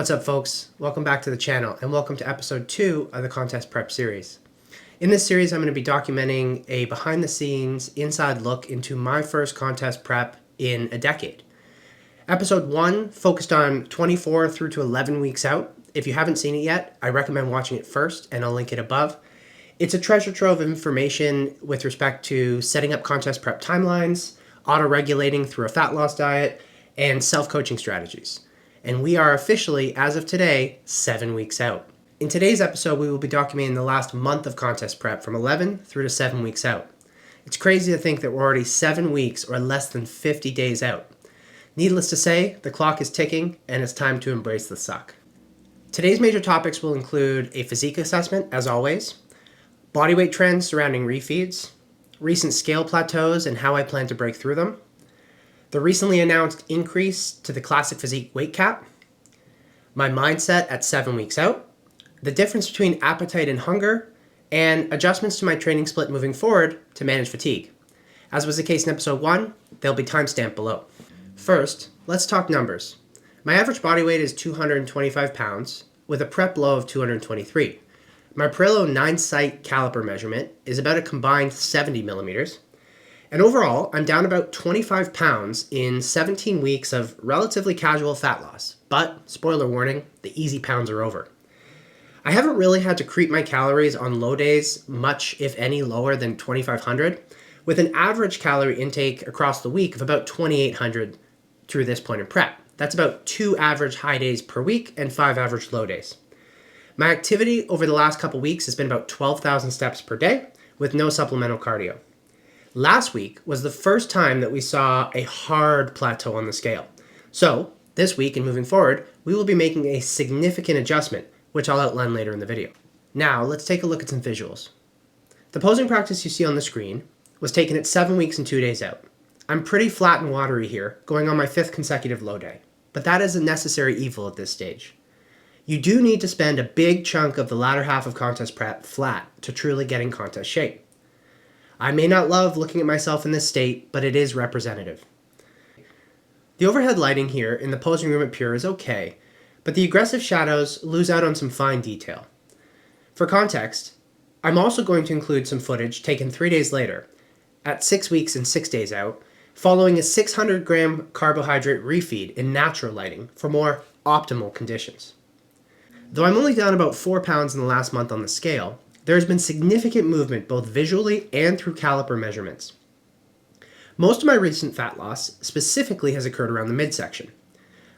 What's up, folks? Welcome back to the channel and welcome to episode 2 of the contest prep series. In this series, I'm going to be documenting a behind the scenes inside look into my first contest prep in a decade. Episode 1 focused on 24 through to 11 weeks out. If you haven't seen it yet, I recommend watching it first and I'll link it above. It's a treasure trove of information with respect to setting up contest prep timelines, auto-regulating through a fat loss diet, and self-coaching strategies. And we are officially, as of today, 7 weeks out. In today's episode, we will be documenting the last month of contest prep from 11 through to 7 weeks out. It's crazy to think that we're already 7 weeks or less than 50 days out. Needless to say, the clock is ticking and it's time to embrace the suck. Today's major topics will include a physique assessment, as always, bodyweight trends surrounding refeeds, recent scale plateaus and how I plan to break through them, the recently announced increase to the classic physique weight cap, my mindset at 7 weeks out, the difference between appetite and hunger, and adjustments to my training split moving forward to manage fatigue. As was the case in episode 1, they'll be timestamped below. First, let's talk numbers. My average body weight is 225 pounds with a prep low of 223. My Perillo 9-site caliper measurement is about a combined 70 millimeters. And overall, I'm down about 25 pounds in 17 weeks of relatively casual fat loss. But, spoiler warning, the easy pounds are over. I haven't really had to creep my calories on low days much, if any, lower than 2,500, with an average calorie intake across the week of about 2,800 through this point in prep. That's about 2 average high days per week and 5 average low days. My activity over the last couple weeks has been about 12,000 steps per day with no supplemental cardio. Last week was the first time that we saw a hard plateau on the scale. So, this week and moving forward, we will be making a significant adjustment, which I'll outline later in the video. Now, let's take a look at some visuals. The posing practice you see on the screen was taken at 7 weeks and 2 days out. I'm pretty flat and watery here, going on my 5th consecutive low day. But that is a necessary evil at this stage. You do need to spend a big chunk of the latter half of contest prep flat to truly get in contest shape. I may not love looking at myself in this state, but it is representative. The overhead lighting here in the posing room at Pure is okay, but the aggressive shadows lose out on some fine detail. For context, I'm also going to include some footage taken 3 days later, at 6 weeks and 6 days out, following a 600-gram carbohydrate refeed in natural lighting for more optimal conditions. Though I'm only down about 4 pounds in the last month on the scale, there has been significant movement both visually and through caliper measurements. Most of my recent fat loss specifically has occurred around the midsection.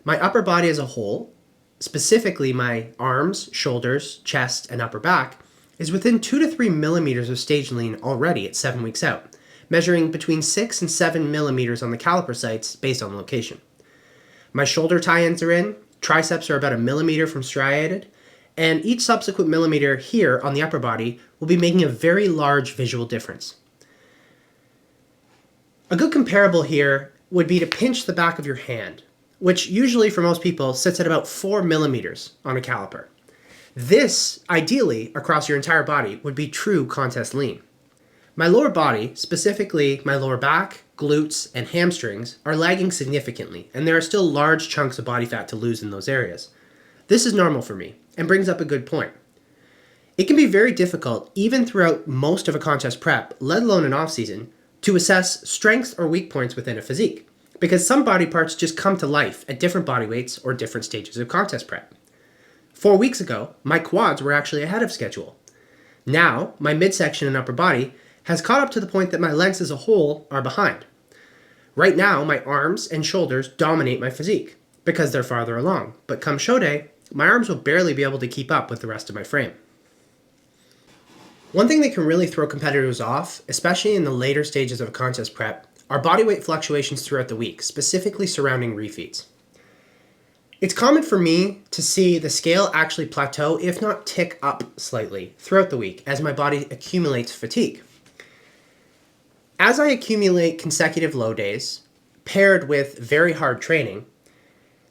My upper body as a whole, specifically my arms, shoulders, chest, and upper back, is within 2 to 3 millimeters of stage lean already at 7 weeks out, measuring between 6 and 7 millimeters on the caliper sites based on location. My shoulder tie-ins are in, triceps are about a millimeter from striated, and each subsequent millimeter here on the upper body will be making a very large visual difference. A good comparable here would be to pinch the back of your hand, which usually for most people sits at about 4 millimeters on a caliper. This, ideally, across your entire body would be true contest lean. My lower body, specifically my lower back, glutes, and hamstrings, are lagging significantly, and there are still large chunks of body fat to lose in those areas. This is normal for me, and brings up a good point. It can be very difficult, even throughout most of a contest prep, let alone an off-season, to assess strengths or weak points within a physique, because some body parts just come to life at different body weights or different stages of contest prep. 4 weeks ago, my quads were actually ahead of schedule. Now, my midsection and upper body has caught up to the point that my legs as a whole are behind. Right now, my arms and shoulders dominate my physique, because they're farther along, but come show day, my arms will barely be able to keep up with the rest of my frame. One thing that can really throw competitors off, especially in the later stages of a contest prep, are body weight fluctuations throughout the week, specifically surrounding refeeds. It's common for me to see the scale actually plateau, if not tick up slightly, throughout the week as my body accumulates fatigue. As I accumulate consecutive low days, paired with very hard training,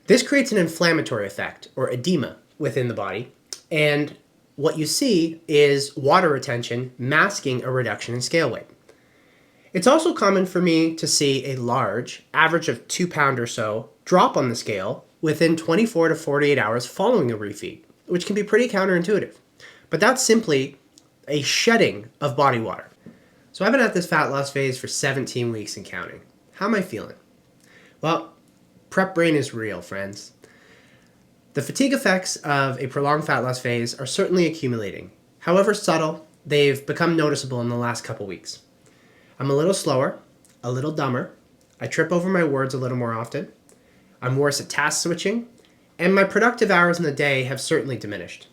this creates an inflammatory effect, or edema, within the body, and what you see is water retention masking a reduction in scale weight. It's also common for me to see a large, average of 2 pound or so, drop on the scale within 24 to 48 hours following a refeed, which can be pretty counterintuitive. But that's simply a shedding of body water. So I've been at this fat loss phase for 17 weeks and counting. How am I feeling? Well, prep brain is real, friends. The fatigue effects of a prolonged fat loss phase are certainly accumulating. However subtle, they've become noticeable in the last couple weeks. I'm a little slower, a little dumber, I trip over my words a little more often, I'm worse at task switching, and my productive hours in the day have certainly diminished.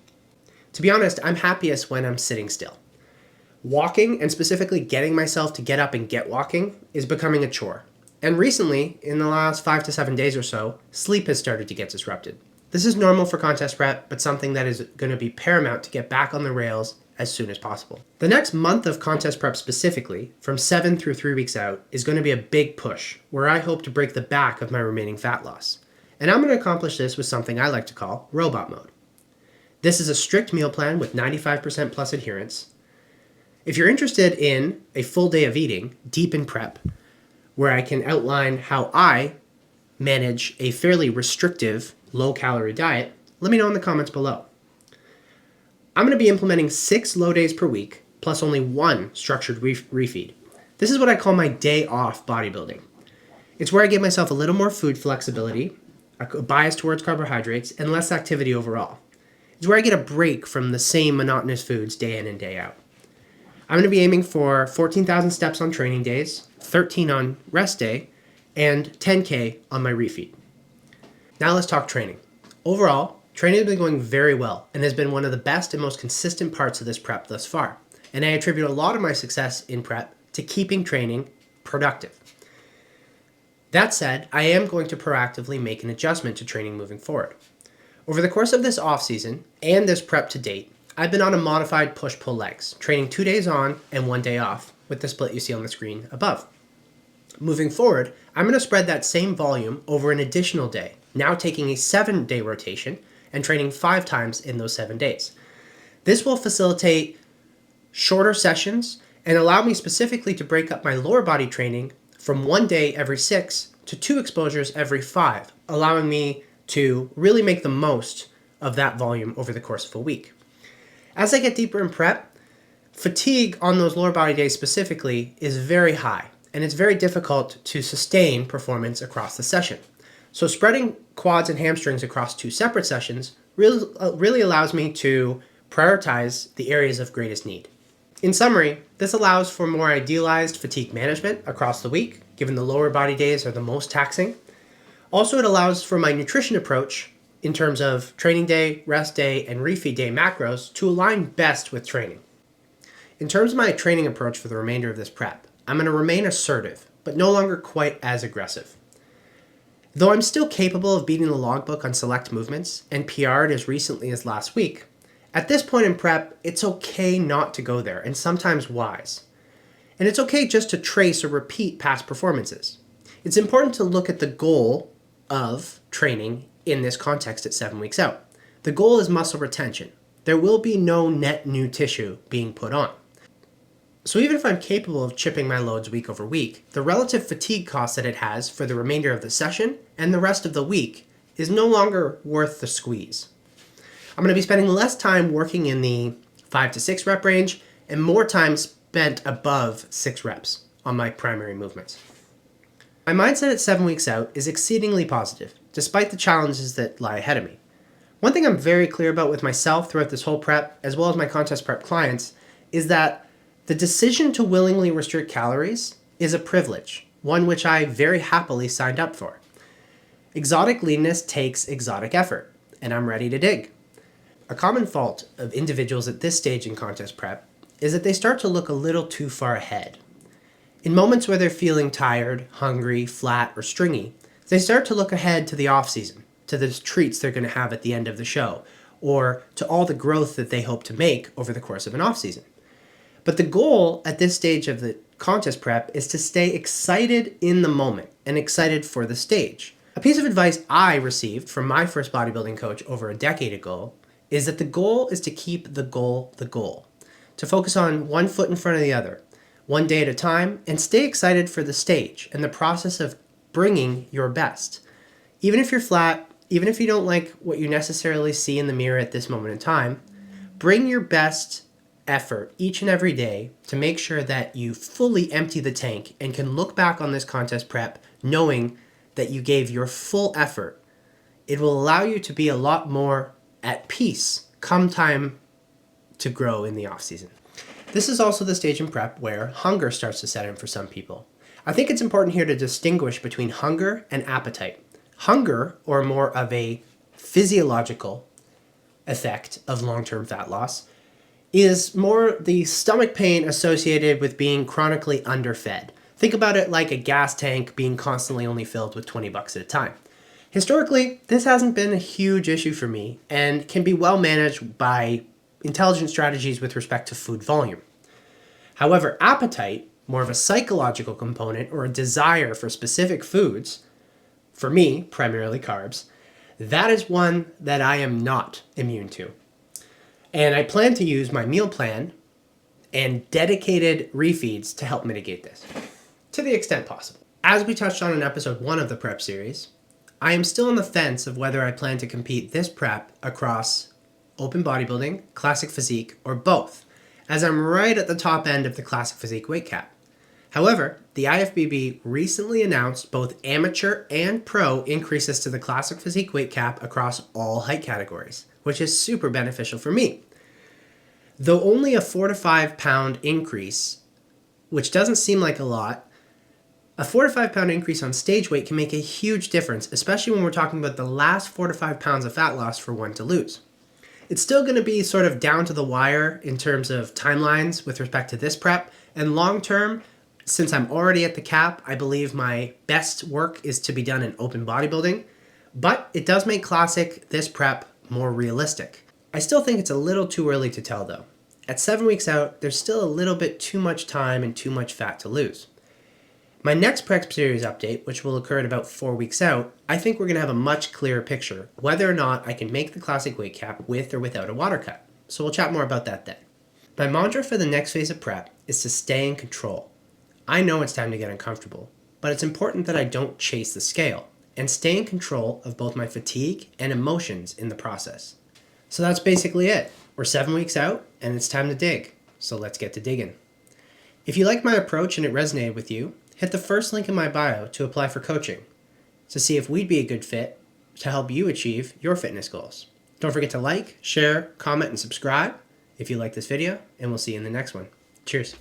To be honest, I'm happiest when I'm sitting still. Walking, and specifically getting myself to get up and get walking, is becoming a chore. And recently, in the last 5 to 7 days or so, sleep has started to get disrupted. This is normal for contest prep, but something that is going to be paramount to get back on the rails as soon as possible. The next month of contest prep specifically, from 7 through 3 weeks out, is going to be a big push, where I hope to break the back of my remaining fat loss. And I'm going to accomplish this with something I like to call robot mode. This is a strict meal plan with 95% plus adherence. If you're interested in a full day of eating, deep in prep, where I can outline how I manage a fairly restrictive, low-calorie diet, let me know in the comments below. I'm going to be implementing 6 low days per week, plus only 1 structured refeed. This is what I call my day off bodybuilding. It's where I give myself a little more food flexibility, a bias towards carbohydrates, and less activity overall. It's where I get a break from the same monotonous foods day in and day out. I'm going to be aiming for 14,000 steps on training days, 13 on rest day, and 10K on my refeed. Now let's talk training. Overall, training has been going very well and has been one of the best and most consistent parts of this prep thus far. And I attribute a lot of my success in prep to keeping training productive. That said, I am going to proactively make an adjustment to training moving forward. Over the course of this off-season and this prep to date, I've been on a modified push-pull legs, training 2 days on and 1 day off, with the split you see on the screen above. Moving forward, I'm going to spread that same volume over an additional day, now taking a 7-day rotation and training 5 times in those 7 days. This will facilitate shorter sessions and allow me specifically to break up my lower body training from 1 day every 6 to 2 exposures every 5, allowing me to really make the most of that volume over the course of a week. As I get deeper in prep, fatigue on those lower body days specifically is very high, and it's very difficult to sustain performance across the session. So spreading quads and hamstrings across 2 separate sessions really allows me to prioritize the areas of greatest need. In summary, this allows for more idealized fatigue management across the week, given the lower body days are the most taxing. Also, it allows for my nutrition approach in terms of training day, rest day, and refeed day macros to align best with training. In terms of my training approach for the remainder of this prep, I'm going to remain assertive, but no longer quite as aggressive. Though I'm still capable of beating the logbook on select movements and PR'd as recently as last week, at this point in prep, it's okay not to go there, and sometimes wise. And it's okay just to trace or repeat past performances. It's important to look at the goal of training in this context at 7 weeks out. The goal is muscle retention. There will be no net new tissue being put on. So even if I'm capable of chipping my loads week over week, the relative fatigue cost that it has for the remainder of the session and the rest of the week is no longer worth the squeeze. I'm going to be spending less time working in the 5 to 6 rep range and more time spent above 6 reps on my primary movements. My mindset at 7 weeks out is exceedingly positive, despite the challenges that lie ahead of me. One thing I'm very clear about with myself throughout this whole prep, as well as my contest prep clients, is that the decision to willingly restrict calories is a privilege, one which I very happily signed up for. Exotic leanness takes exotic effort, and I'm ready to dig. A common fault of individuals at this stage in contest prep is that they start to look a little too far ahead. In moments where they're feeling tired, hungry, flat, or stringy, they start to look ahead to the off-season, to the treats they're going to have at the end of the show, or to all the growth that they hope to make over the course of an off-season. But the goal at this stage of the contest prep is to stay excited in the moment and excited for the stage. A piece of advice I received from my first bodybuilding coach over a decade ago is that the goal is to keep the goal, to focus on one foot in front of the other, one day at a time, and stay excited for the stage and the process of bringing your best. Even if you're flat, even if you don't like what you necessarily see in the mirror at this moment in time, bring your best effort each and every day to make sure that you fully empty the tank and can look back on this contest prep knowing that you gave your full effort. It will allow you to be a lot more at peace come time to grow in the off season. This is also the stage in prep where hunger starts to set in for some people. I think it's important here to distinguish between hunger and appetite. Hunger, or more of a physiological effect of long-term fat loss, is more the stomach pain associated with being chronically underfed. Think about it like a gas tank being constantly only filled with $20 at a time. Historically, this hasn't been a huge issue for me and can be well managed by intelligent strategies with respect to food volume. However, appetite, more of a psychological component or a desire for specific foods, for me, primarily carbs, that is one that I am not immune to. And I plan to use my meal plan and dedicated refeeds to help mitigate this, to the extent possible. As we touched on in episode 1 of the prep series, I am still on the fence of whether I plan to compete this prep across open bodybuilding, classic physique, or both, as I'm right at the top end of the classic physique weight cap. However, the IFBB recently announced both amateur and pro increases to the classic physique weight cap across all height categories, which is super beneficial for me. Though only a 4 to 5 pound increase, which doesn't seem like a lot, a 4 to 5 pound increase on stage weight can make a huge difference, especially when we're talking about the last 4 to 5 pounds of fat loss for one to lose. It's still going to be sort of down to the wire in terms of timelines with respect to this prep, and long term, since I'm already at the cap, I believe my best work is to be done in open bodybuilding, but it does make classic this prep more realistic. I still think it's a little too early to tell though. At 7 weeks out, there's still a little bit too much time and too much fat to lose. My next prep series update, which will occur at about 4 weeks out, I think we're going to have a much clearer picture whether or not I can make the classic weight cap with or without a water cut. So we'll chat more about that then. My mantra for the next phase of prep is to stay in control. I know it's time to get uncomfortable, but it's important that I don't chase the scale and stay in control of both my fatigue and emotions in the process. So that's basically it. We're 7 weeks out and it's time to dig. So let's get to digging. If you like my approach and it resonated with you, hit the first link in my bio to apply for coaching to see if we'd be a good fit to help you achieve your fitness goals. Don't forget to like, share, comment, and subscribe if you like this video, and we'll see you in the next one. Cheers.